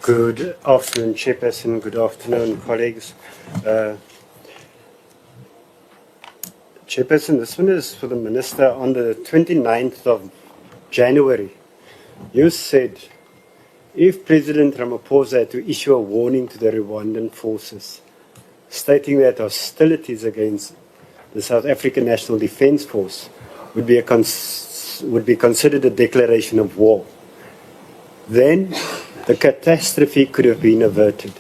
Good afternoon, Chairperson. Good afternoon, colleagues. Chairperson, this one is for the Minister. On the 29th of January, you said if President Ramaphosa had to issue a warning to the Rwandan forces, stating that hostilities against the South African National Defence Force would be considered a declaration of war, then the catastrophe could have been averted.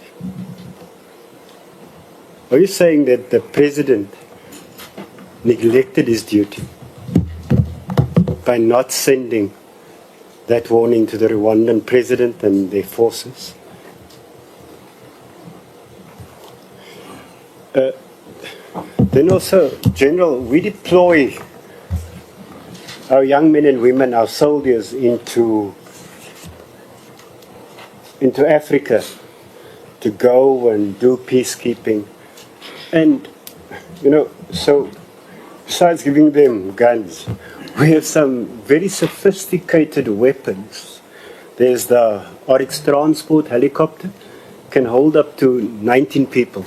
Are you saying that the President neglected his duty by not sending that warning to the Rwandan President and their forces? Then also, General, we deploy our young men and women, our soldiers, into Africa to go and do peacekeeping. And, so besides giving them guns, we have some very sophisticated weapons. There's the Oryx transport helicopter, can hold up to 19 people.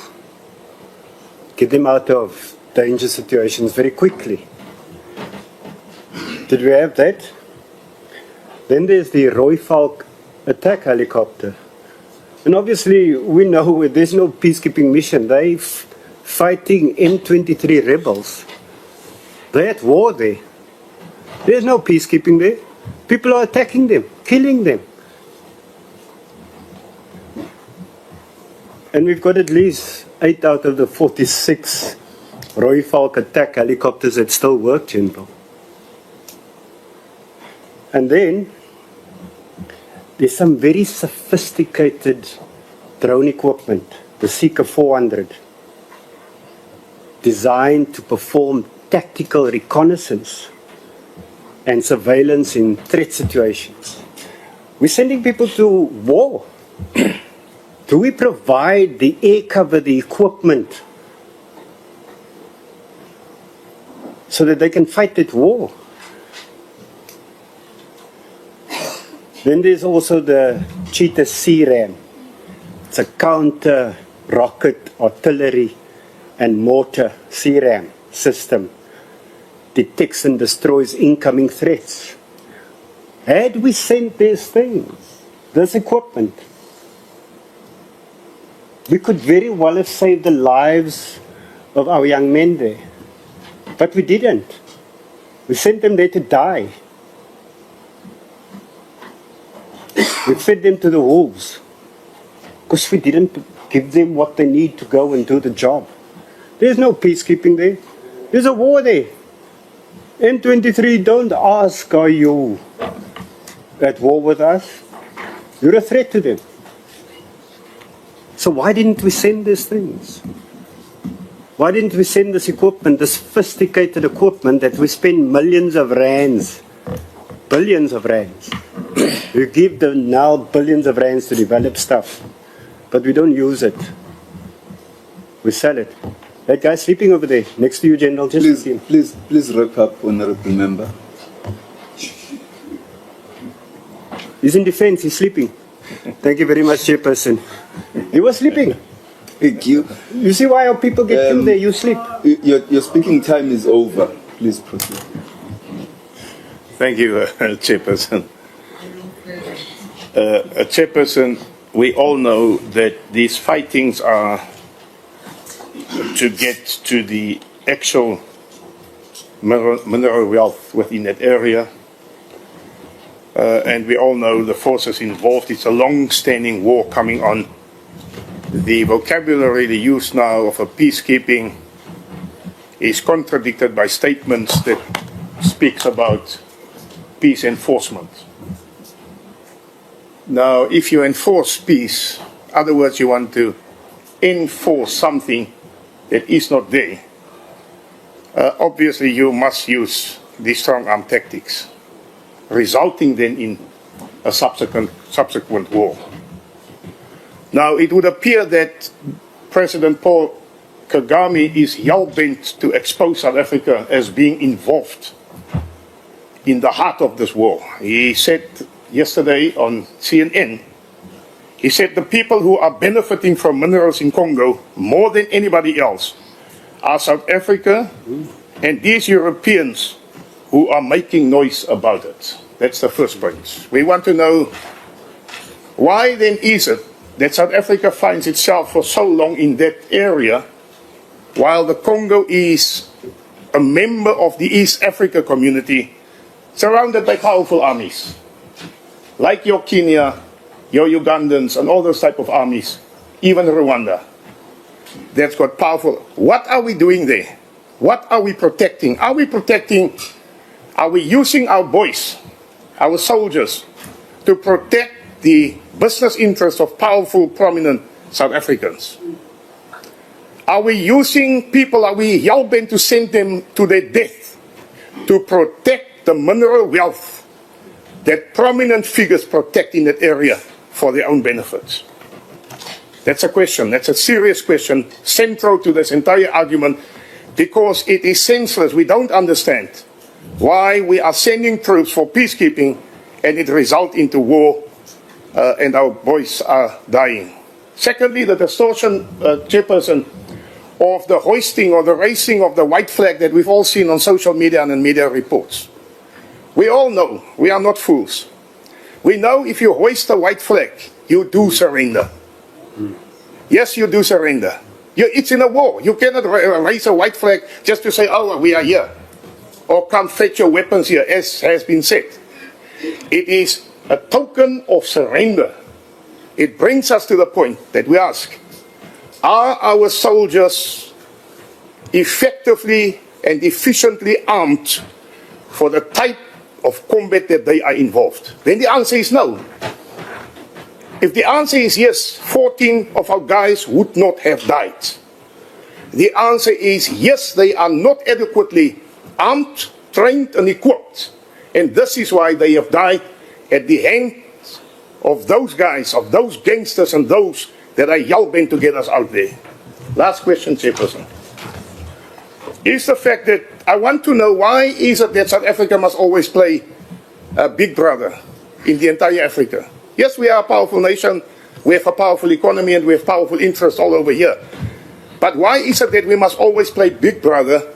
Get them out of danger situations very quickly. Did we have that? Then there's the Roy Falk attack helicopter. And obviously, we know there's no peacekeeping mission. They're fighting M23 rebels. They're at war there. There's no peacekeeping there. People are attacking them, killing them. And we've got at least 8 out of the 46 Roy Falk attack helicopters that still work, General. And then there's some very sophisticated drone equipment, the Seeker 400, designed to perform tactical reconnaissance and surveillance in threat situations. We're sending people to war. Do we provide the air cover, the equipment, so that they can fight that war? Then there's also the Cheetah C-RAM. It's a counter rocket, artillery, and mortar C-RAM system. Detects and destroys incoming threats. Had we sent these things, this equipment, we could very well have saved the lives of our young men there. But we didn't. We sent them there to die. We fed them to the wolves because we didn't give them what they need to go and do the job. There's no peacekeeping there. There's a war there. M23, don't ask, are you at war with us? You're a threat to them. So why didn't we send these things? Why didn't we send this equipment, this sophisticated equipment that we spend millions of rands, billions of rands? We give them now billions of rands to develop stuff, but we don't use it. We sell it. That guy sleeping over there, next to you, General. Please wrap up, Honorable Member. He's in defense, he's sleeping. Thank you very much, Chairperson. He was sleeping. Thank you. You see why our people get killed there? You sleep. Your speaking time is over. Please proceed. Thank you, Chairperson. Chairperson, we all know that these fightings are to get to the actual mineral wealth within that area. And we all know the forces involved. It's a long-standing war coming on. The vocabulary they use now of a peacekeeping is contradicted by statements that speaks about peace enforcement. Now, if you enforce peace, in other words, you want to enforce something that is not there, obviously you must use these strong arm tactics, resulting then in a subsequent war. Now, it would appear that President Paul Kagame is hell-bent to expose South Africa as being involved in the heart of this war. He said yesterday on CNN He said the people who are benefiting from minerals in Congo more than anybody else are South Africa and these Europeans who are making noise about it. That's the first point. We want to know, why then is it that South Africa finds itself for so long in that area, while the Congo is a member of the East Africa community, surrounded by powerful armies, like your Kenya, your Ugandans, and all those type of armies, even Rwanda, that's got powerful. What are we doing there? What are we protecting? Are we using our boys, our soldiers, to protect the business interests of powerful, prominent South Africans? Are we using people, are we hell-bent to send them to their death to protect the mineral wealth that prominent figures protect in that area for their own benefits? That's a question. That's a serious question, central to this entire argument, because it is senseless. We don't understand why we are sending troops for peacekeeping and it results into war and our boys are dying. Secondly, the distortion, Chairperson, of the hoisting or the raising of the white flag that we've all seen on social media and in media reports. We all know, we are not fools. We know if you hoist a white flag, you do surrender. Yes, you do surrender. It's in a war. You cannot raise a white flag just to say, oh, we are here. Or come fetch your weapons here, as has been said. It is a token of surrender. It brings us to the point that we ask, are our soldiers effectively and efficiently armed for the type of combat that they are involved? Then the answer is no. If the answer is yes, 14 of our guys would not have died. The answer is yes, they are not adequately armed, trained, and equipped. And this is why they have died at the hands of those guys, of those gangsters, and those that are hell-bent to get us out there. Last question, Chairperson. Is the fact that I want to know, why is it that South Africa must always play a big brother in the entire Africa? Yes, we are a powerful nation, we have a powerful economy, and we have powerful interests all over here. But why is it that we must always play big brother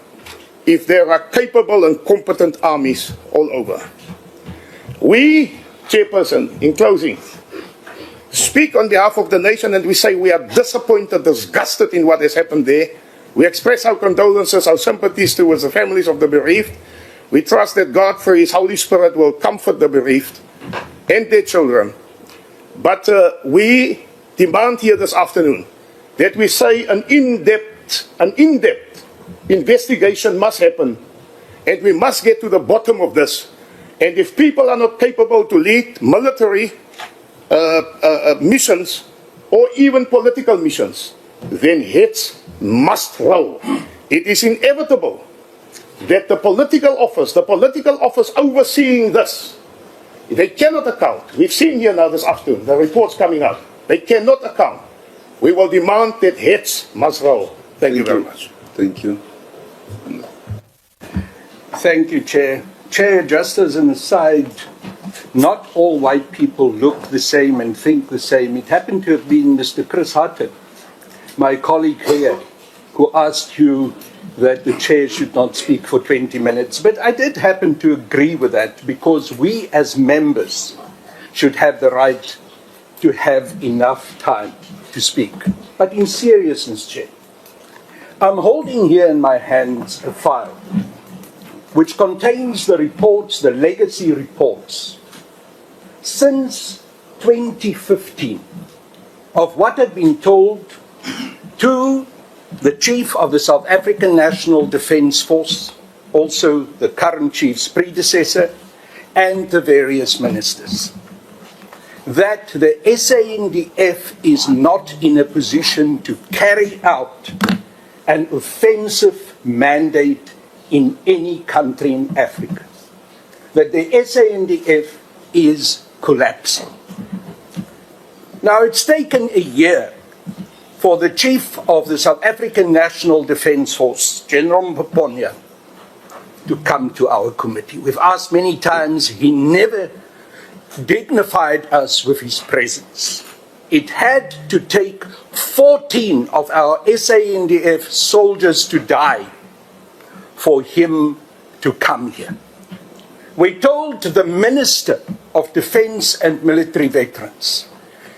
if there are capable and competent armies all over? We, Chairperson, in closing, speak on behalf of the nation, and we say we are disappointed, disgusted in what has happened there. We express our condolences, our sympathies towards the families of the bereaved. We trust that God, through His Holy Spirit, will comfort the bereaved and their children. But we demand here this afternoon that we say an in-depth investigation must happen, and we must get to the bottom of this. And if people are not capable to lead military missions or even political missions, then heads must roll. It is inevitable that the political office overseeing this, they cannot account. We've seen here now this afternoon, the reports coming out. They cannot account. We will demand that heads must roll. Thank you very much. Thank you. Thank you, Chair. Chair, just as an aside, not all white people look the same and think the same. It happened to have been Mr. Chris Hutton, my colleague here, who asked you that the chair should not speak for 20 minutes. But I did happen to agree with that, because we as members should have the right to have enough time to speak. But in seriousness, Chair, I'm holding here in my hands a file which contains the reports, the legacy reports, since 2015 of what had been told to the Chief of the South African National Defence Force, also the current Chief's predecessor, and the various ministers, that the SANDF is not in a position to carry out an offensive mandate in any country in Africa, that the SANDF is collapsing. Now, it's taken a year for the Chief of the South African National Defence Force, General Mpoponya, to come to our committee. We've asked many times, he never dignified us with his presence. it had to take 14 of our SANDF soldiers to die for him to come here. We told the Minister of Defence and Military Veterans,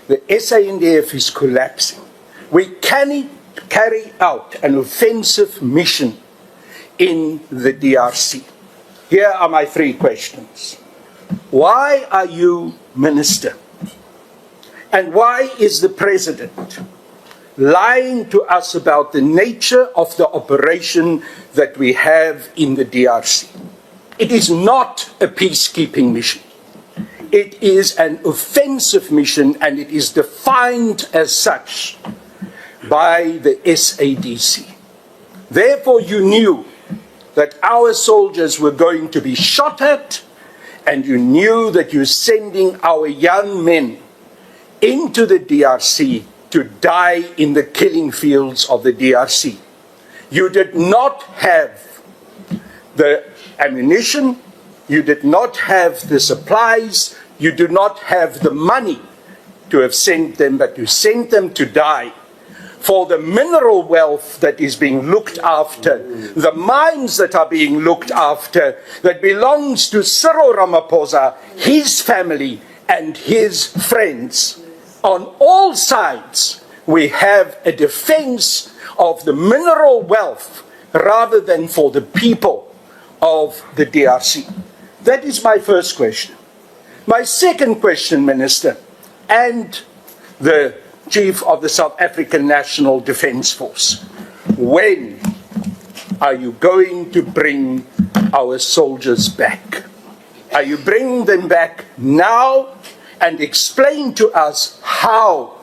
the SANDF is collapsing. We cannot carry out an offensive mission in the DRC. Here are my 3 questions. Why are you Minister? And why is the President lying to us about the nature of the operation that we have in the DRC? It is not a peacekeeping mission. It is an offensive mission, and it is defined as such by the SADC. Therefore, you knew that our soldiers were going to be shot at, and you knew that you're sending our young men into the DRC to die in the killing fields of the DRC. You did not have the ammunition, you did not have the supplies, you do not have the money to have sent them, but you sent them to die for the mineral wealth that is being looked after, the mines that are being looked after, that belongs to Cyril Ramaphosa, his family, and his friends. On all sides, we have a defense of the mineral wealth rather than for the people of the DRC. That is my first question. My second question, Minister, and the Chief of the South African National Defence Force. When are you going to bring our soldiers back? Are you bringing them back now? And explain to us how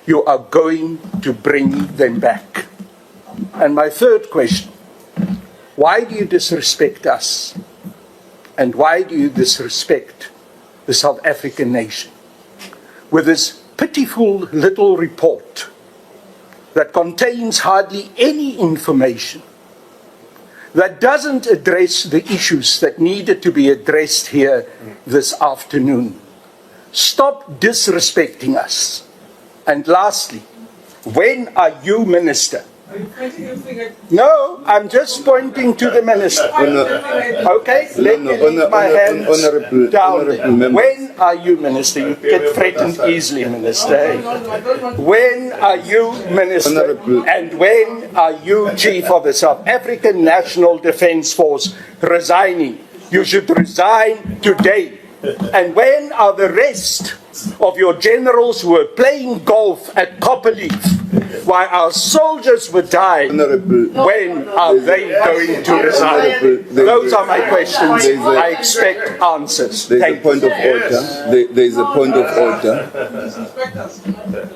you are going to bring them back. And my third question, why do you disrespect us? And why do you disrespect the South African nation with this pitiful little report that contains hardly any information, that doesn't address the issues that needed to be addressed here this afternoon? Stop disrespecting us. And lastly, when are you Minister? Are you pointing your finger? No, I'm just pointing to the Minister. Okay, let me leave my hands down. When are you Minister? You get threatened easily, Minister. When are you Minister? And when are you Chief of the South African National Defence Force resigning? You should resign today. And when are the rest of your generals who were playing golf at Copperleaf while our soldiers were dying? When are they going to resign? Those are my questions. I expect answers. There is a Thank point you. of order. There is a point of order.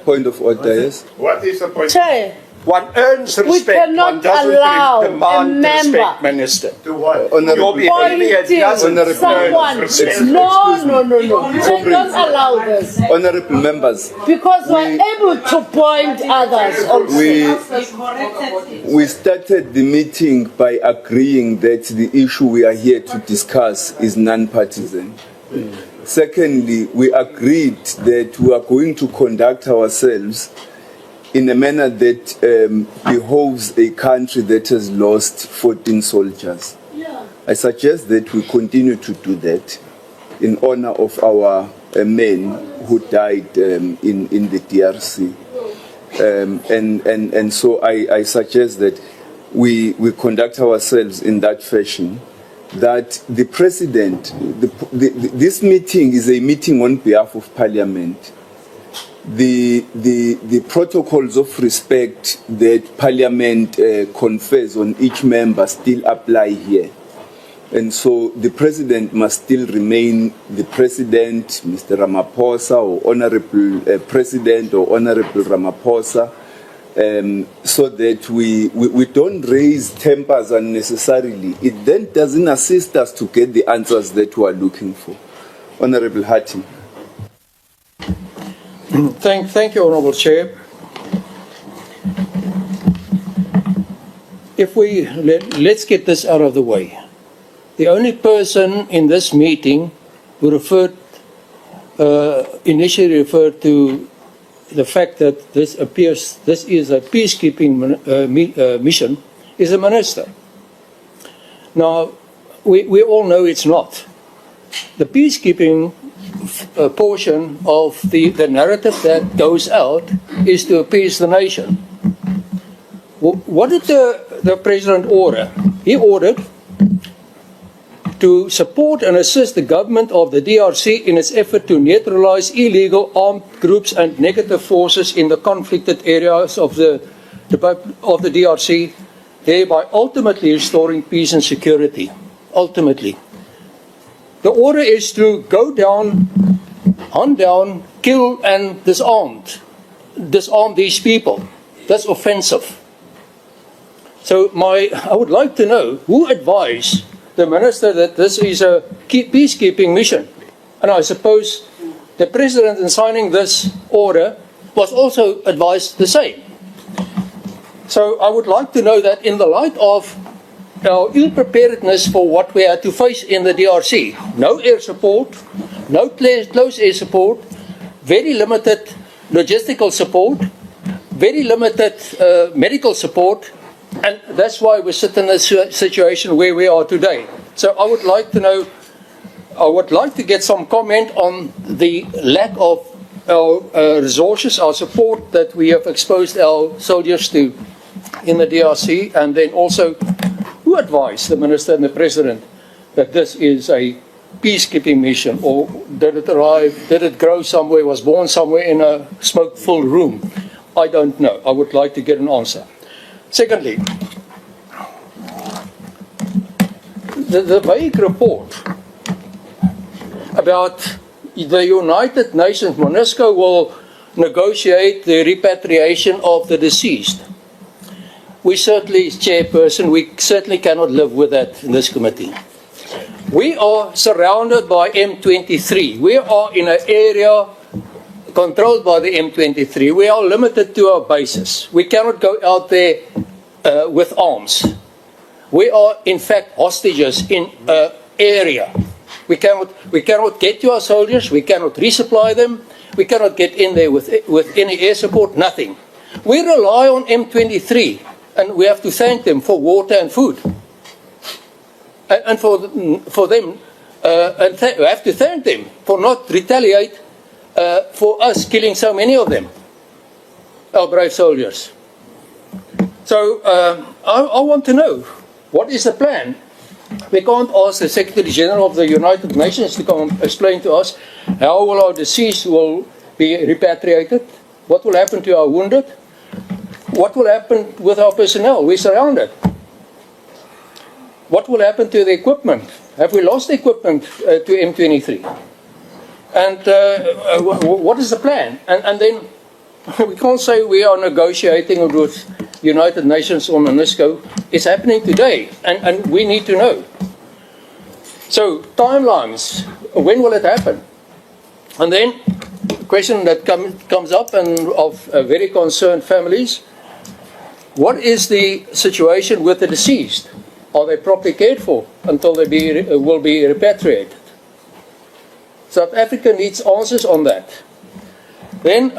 Point of order, yes. What is the point? Chair, One earns respect. we cannot One doesn't allow a demand member respect, Minister. To what? Your Honorable, behavior doesn't Honorable. someone. respect. No. Chair, don't allow this. honorable members, Because we're able to point others also. we started the meeting by agreeing that the issue we are here to discuss is non-partisan. Secondly, we agreed that we are going to conduct ourselves in a manner that behoves a country that has lost 14 soldiers. I suggest that we continue to do that in honor of our men who died in the DRC. And so I suggest that we conduct ourselves in that fashion, that the President, this meeting is a meeting on behalf of Parliament. The protocols of respect that Parliament confers on each member still apply here. And so the President must still remain the President, Mr. Ramaphosa, or Honorable President or Honorable Ramaphosa, so that we don't raise tempers unnecessarily. It then doesn't assist us to get the answers that we are looking for. Honorable Hattie. Thank you, Honourable Chair. If let's get this out of the way. The only person in this meeting who initially referred to the fact that this appears this is a peacekeeping mission is the minister. Now, we all know it's not. The peacekeeping portion of the narrative that goes out is to appease the nation. What did the president order? He ordered to support and assist the government of the DRC in its effort to neutralize illegal armed groups and negative forces in the conflicted areas of the DRC, thereby ultimately restoring peace and security. Ultimately. The order is to go down, hunt down, kill and disarm these people. That's offensive. So I would like to know who advised the minister that this is a peacekeeping mission. And I suppose the president in signing this order was also advised the same. So I would like to know that in the light of our ill-preparedness for what we had to face in the DRC, no air support, no close air support, very limited logistical support, very limited medical support, and that's why we sit in this situation where we are today. So I would like to know, I would like to get some comment on the lack of our resources, our support that we have exposed our soldiers to in the DRC, and then also who advised the minister and the president that this is a peacekeeping mission, or did it arrive, did it grow somewhere, was born somewhere in a smoke-filled room? I don't know. I would like to get an answer. Secondly, the vague report about the United Nations, MONUSCO will negotiate the repatriation of the deceased. We certainly, Chairperson, we certainly cannot live with that in this committee. We are surrounded by M23. We are in an area controlled by the M23. We are limited to our bases. We cannot go out there with arms. We are, in fact, hostages in an area. We cannot get to our soldiers. We cannot resupply them. We cannot get in there with any air support, nothing. We rely on M23, and we have to thank them for water and food. And for them, we have to thank them for not retaliate for us killing so many of them, our brave soldiers. So I want to know, what is the plan? We can't ask the Secretary General of the United Nations to come and explain to us how will our deceased will be repatriated, what will happen to our wounded, what will happen with our personnel. We're surrounded. What will happen to the equipment? Have we lost the equipment to M23? And what is the plan? And then we can't say we are negotiating with United Nations or MONUSCO. It's happening today, and we need to know. So timelines, when will it happen? And then a question that comes up and of very concerned families, what is the situation with the deceased? Are they properly cared for until they will be repatriated? South Africa needs answers on that. Then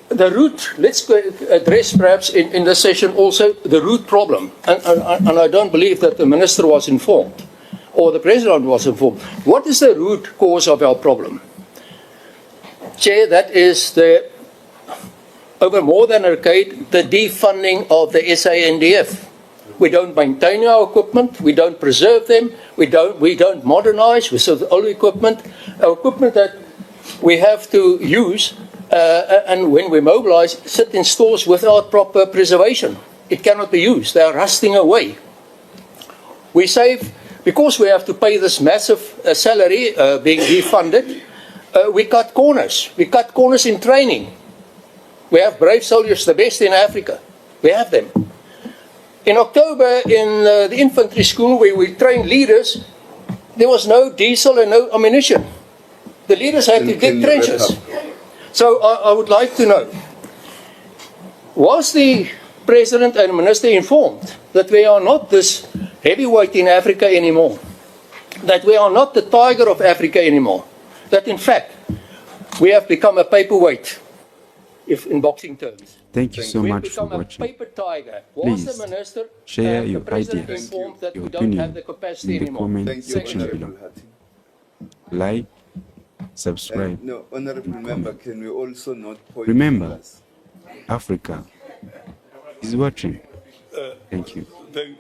the root, let's address perhaps in this session also the root problem. And I don't believe that the minister was informed or the president was informed. What is the root cause of our problem? Chair, that is over more than a decade, the defunding of the SANDF. We don't maintain our equipment, we don't preserve them, we don't modernize, we sell the old equipment. Our equipment that we have to use, and when we mobilize, sit in stores without proper preservation. It cannot be used, they are rusting away. We save, because we have to pay this massive salary being defunded, we cut corners. We cut corners in training. We have brave soldiers, the best in Africa. We have them. In October, in the infantry school where we trained leaders, there was no diesel and no ammunition. The leaders had to dig trenches. So I would like to know, was the President and Minister informed that we are not this heavyweight in Africa anymore? that we are not the tiger of Africa anymore. That in fact, we have become a paperweight, if in boxing terms. Thank you so We have much for become a watching. paper tiger. Please, Was the minister share and your the president ideas, informed that your we don't have opinion the capacity in the anymore? comment Thank you, section Honorable below. Hati. Like, subscribe. No, Honorable Member, can we also not point Remember, fingers? Africa is watching. Thank you. Thank